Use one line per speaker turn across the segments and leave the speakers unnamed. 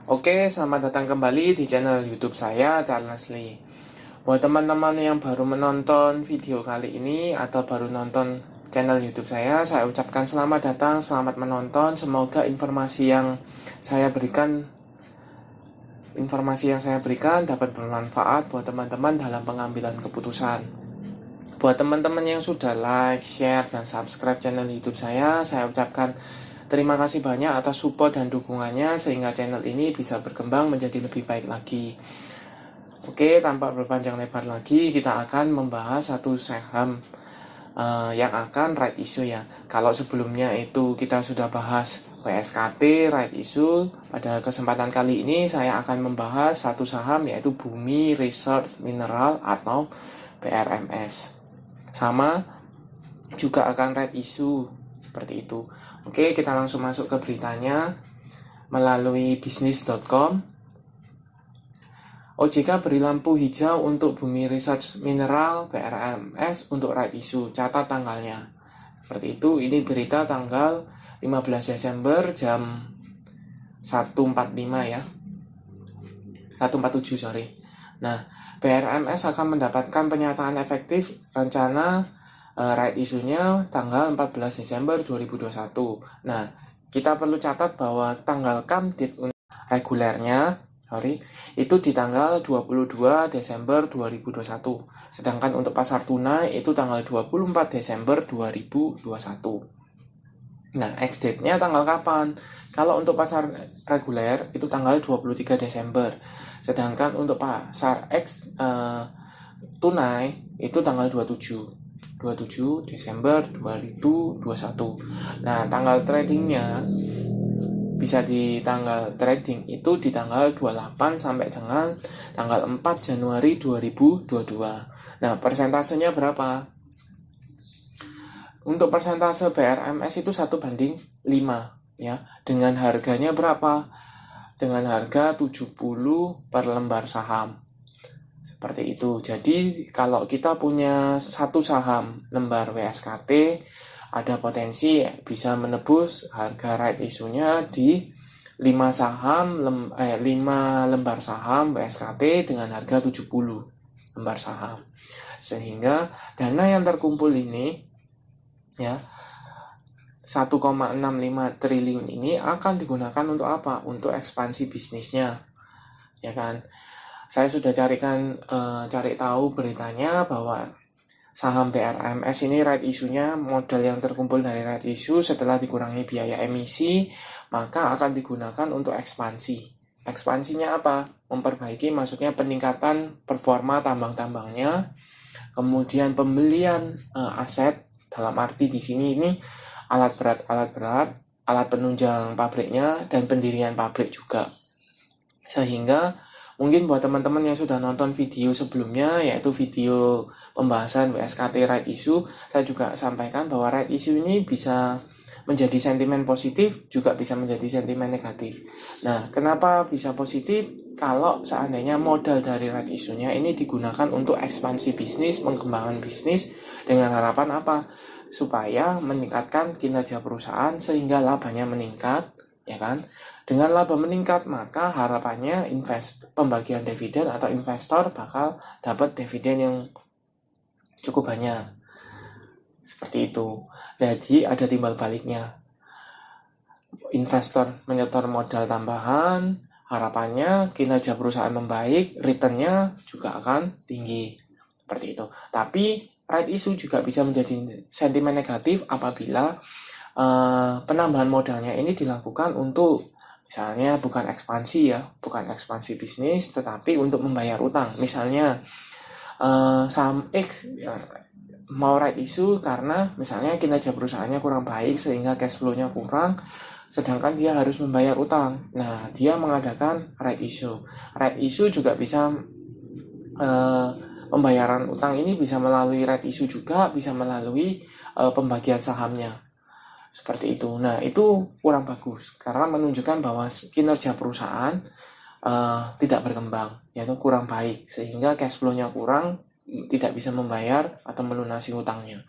Oke, selamat datang kembali di channel YouTube saya, Charles Lee. Buat teman-teman yang baru menonton video kali ini atau baru nonton channel YouTube saya ucapkan selamat datang, selamat menonton. Semoga informasi yang saya berikan dapat bermanfaat buat teman-teman dalam pengambilan keputusan. Buat teman-teman yang sudah like, share, dan subscribe channel YouTube saya ucapkan terima kasih banyak atas support dan dukungannya sehingga channel ini bisa berkembang menjadi lebih baik lagi. Oke, tanpa berpanjang lebar lagi, kita akan membahas satu saham yang akan right issue ya. Kalau sebelumnya itu kita sudah bahas WSKT, right issue, pada kesempatan kali ini saya akan membahas satu saham yaitu Bumi Resource Mineral atau BRMS. Sama juga akan right issue seperti itu. Oke, kita langsung masuk ke beritanya melalui bisnis.com. OJK beri lampu hijau untuk Bumi Resource Mineral BRMS untuk right issue, catat tanggalnya. Seperti itu, ini berita tanggal 15 Desember jam 1.45 ya. 1.47 sorry. Nah, BRMS akan mendapatkan penyataan efektif rencana right issue-nya tanggal 14 Desember 2021. Nah, kita perlu catat bahwa tanggal come date regulernya itu di tanggal 22 Desember 2021. Sedangkan untuk pasar tunai itu tanggal 24 Desember 2021. Nah, ex-date-nya tanggal kapan? Kalau untuk pasar reguler itu tanggal 23 Desember. Sedangkan untuk pasar tunai itu tanggal 27 Desember 2021. Nah, tanggal tradingnya bisa di tanggal trading itu di tanggal 28 sampai dengan tanggal 4 Januari 2022. Nah, persentasenya berapa? Untuk persentase BRMS itu 1:5 ya. Dengan harganya berapa? Dengan harga 70 per lembar saham. Seperti itu. Jadi kalau kita punya satu saham lembar WSKT, ada potensi bisa menebus harga right issue-nya di 5 lembar saham WSKT dengan harga 70 lembar saham. Sehingga dana yang terkumpul ini ya 1,65 triliun ini akan digunakan untuk apa? Untuk ekspansi bisnisnya. Ya kan? Saya sudah cari tahu beritanya bahwa saham BRMS ini right issue-nya, modal yang terkumpul dari right issue setelah dikurangi biaya emisi, maka akan digunakan untuk ekspansi. Ekspansinya apa? Memperbaiki, maksudnya peningkatan performa tambang-tambangnya, kemudian pembelian aset, dalam arti di sini ini alat berat, alat penunjang pabriknya, dan pendirian pabrik juga. Sehingga mungkin buat teman-teman yang sudah nonton video sebelumnya, yaitu video pembahasan WSKT right issue, saya juga sampaikan bahwa right issue ini bisa menjadi sentimen positif, juga bisa menjadi sentimen negatif. Nah, kenapa bisa positif? Kalau seandainya modal dari right issue-nya ini digunakan untuk ekspansi bisnis, pengembangan bisnis, dengan harapan apa? Supaya meningkatkan kinerja perusahaan sehingga labanya meningkat, ya kan? Dengan laba meningkat, maka harapannya pembagian dividen atau investor bakal dapat dividen yang cukup banyak. Seperti itu. Jadi ada timbal baliknya. Investor menyetor modal tambahan, harapannya kinerja perusahaan membaik, return-nya juga akan tinggi. Seperti itu. Tapi right issue juga bisa menjadi sentimen negatif apabila penambahan modalnya ini dilakukan untuk misalnya bukan ekspansi bisnis, tetapi untuk membayar utang. Misalnya saham X mau right issue karena misalnya kinerja perusahaannya kurang baik sehingga cash flow-nya kurang, sedangkan dia harus membayar utang. Nah, dia mengadakan right issue. Right issue juga bisa pembayaran utang ini bisa melalui right issue juga, bisa melalui pembagian sahamnya. Seperti itu. Nah, itu kurang bagus karena menunjukkan bahwa kinerja perusahaan tidak berkembang, yaitu kurang baik, sehingga cash flow-nya kurang, tidak bisa membayar atau melunasi utangnya.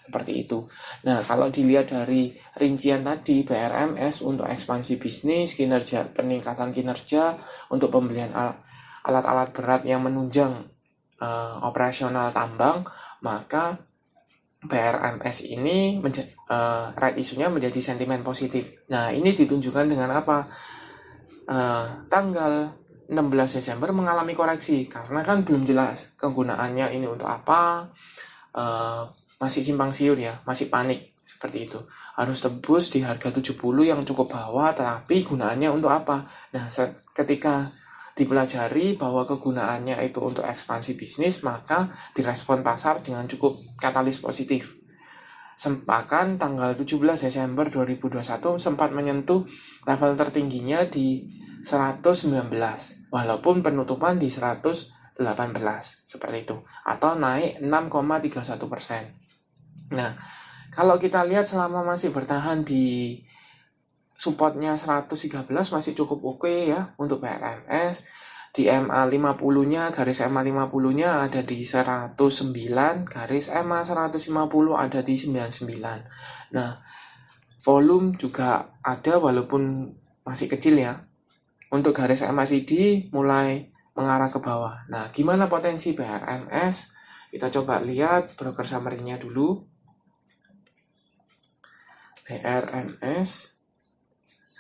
seperti itu. Nah, kalau dilihat dari rincian tadi, BRMS untuk ekspansi bisnis, kinerja, peningkatan kinerja, untuk pembelian alat-alat berat yang menunjang operasional tambang, maka BRMS ini right isunya menjadi sentimen positif. Nah, ini ditunjukkan dengan apa? Tanggal 16 Desember mengalami koreksi karena kan belum jelas kegunaannya ini untuk apa, masih simpang siur ya, masih panik seperti itu. Harus tebus di harga 70 yang cukup bawah, tetapi gunaannya untuk apa? Nah, ketika dipelajari bahwa kegunaannya itu untuk ekspansi bisnis, maka direspon pasar dengan cukup katalis positif. Bahkan tanggal 17 Desember 2021 sempat menyentuh level tertingginya di 119, walaupun penutupan di 118 seperti itu, atau naik 6,31%. Nah, kalau kita lihat selama masih bertahan di supportnya 113 masih cukup oke ya untuk BRMS. Di MA 50-nya, garis MA 50-nya ada di 109, garis MA 150 ada di 99. Nah, volume juga ada walaupun masih kecil ya. Untuk garis MACD mulai mengarah ke bawah. Nah, gimana potensi BRMS? Kita coba lihat broker summary-nya dulu. BRMS,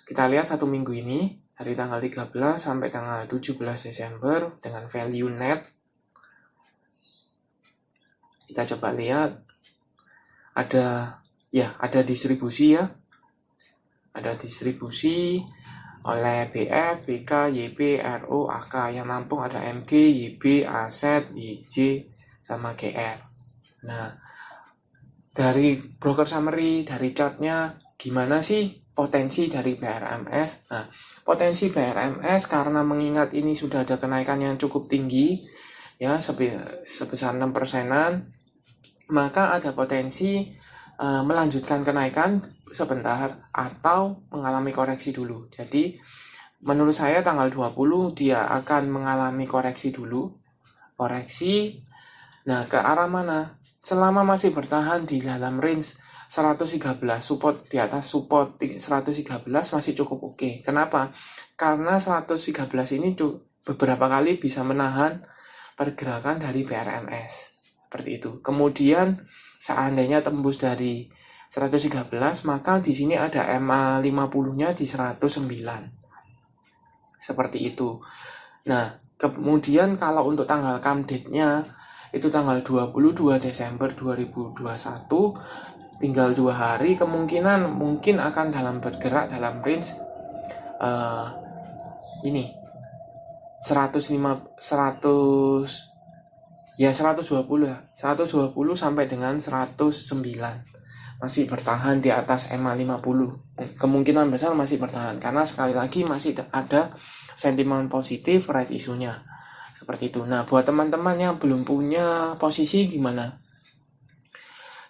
kita lihat satu minggu ini dari tanggal 13 sampai tanggal 17 Desember dengan value net. Kita coba lihat ada distribusi ya. Ada distribusi oleh BF, BK, YP, RO, AK. Yang nampung ada MG, YB, Aset, YJ, sama GR. Nah, dari broker summary, dari chartnya, gimana sih potensi dari BRMS? Nah, potensi BRMS karena mengingat ini sudah ada kenaikan yang cukup tinggi, ya sebesar 6%-an, maka ada potensi melanjutkan kenaikan sebentar atau mengalami koreksi dulu. Jadi, menurut saya tanggal 20 dia akan mengalami koreksi dulu. Koreksi, nah ke arah mana? Selama masih bertahan di dalam range 113, support di atas support 113 masih cukup oke. Kenapa? Karena 113 ini beberapa kali bisa menahan pergerakan dari BRMS. Seperti itu. Kemudian seandainya tembus dari 113, maka di sini ada MA 50-nya di 109. Seperti itu. Nah, kemudian kalau untuk tanggal come date-nya itu tanggal 22 Desember 2021, tinggal 2 hari, kemungkinan mungkin akan bergerak dalam range ini 120 sampai dengan 109, masih bertahan di atas MA 50. Kemungkinan besar masih bertahan karena sekali lagi masih ada sentimen positif right isunya. Seperti itu. Nah, buat teman-teman yang belum punya posisi gimana?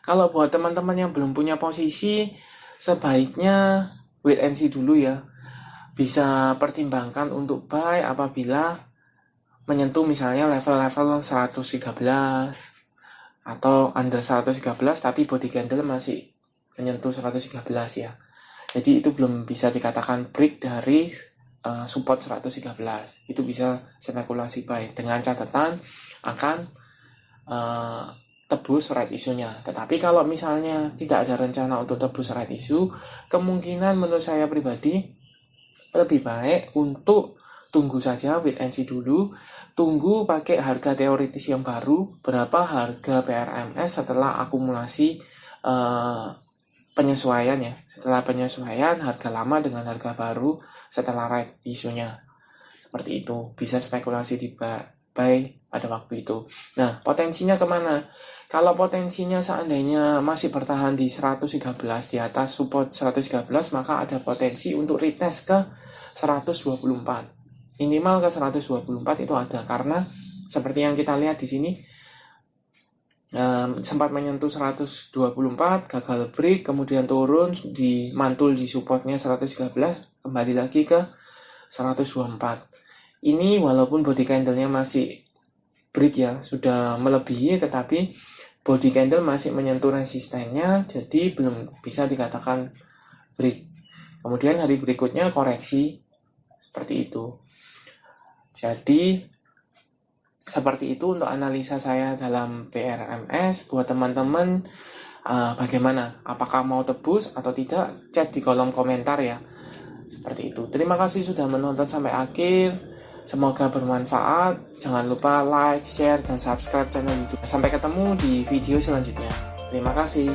Kalau buat teman-teman yang belum punya posisi, sebaiknya wait and see dulu ya. Bisa pertimbangkan untuk buy apabila menyentuh misalnya level-level 113 atau under 113 tapi body candle masih menyentuh 113 ya. Jadi itu belum bisa dikatakan break dari support 113. Itu bisa spekulasi buy dengan catatan akan tebus right isunya. Tetapi kalau misalnya tidak ada rencana untuk tebus right issue, kemungkinan menurut saya pribadi lebih baik untuk tunggu saja, wait and see dulu. Tunggu pakai harga teoritis yang baru, berapa harga BRMS setelah akumulasi penyesuaian ya. Setelah penyesuaian harga lama dengan harga baru setelah right isunya. Seperti itu, bisa spekulasi di buy pada waktu itu. Nah, potensinya kemana? Kalau potensinya seandainya masih bertahan di 113 di atas support 113, maka ada potensi untuk retest ke 124. Minimal ke 124 itu ada, karena seperti yang kita lihat di sini sempat menyentuh 124, gagal break, kemudian turun di mantul di supportnya 113, kembali lagi ke 124. Ini walaupun body candle-nya masih break ya, sudah melebihi, tetapi body candle masih menyentuh resistennya, jadi belum bisa dikatakan break. Kemudian hari berikutnya koreksi seperti itu. Jadi seperti itu untuk analisa saya dalam PRMS. Buat teman-teman bagaimana? Apakah mau tebus atau tidak? Chat di kolom komentar ya. Seperti itu. Terima kasih sudah menonton sampai akhir. Semoga bermanfaat. Jangan lupa like, share, dan subscribe channel YouTube. Sampai ketemu di video selanjutnya. Terima kasih.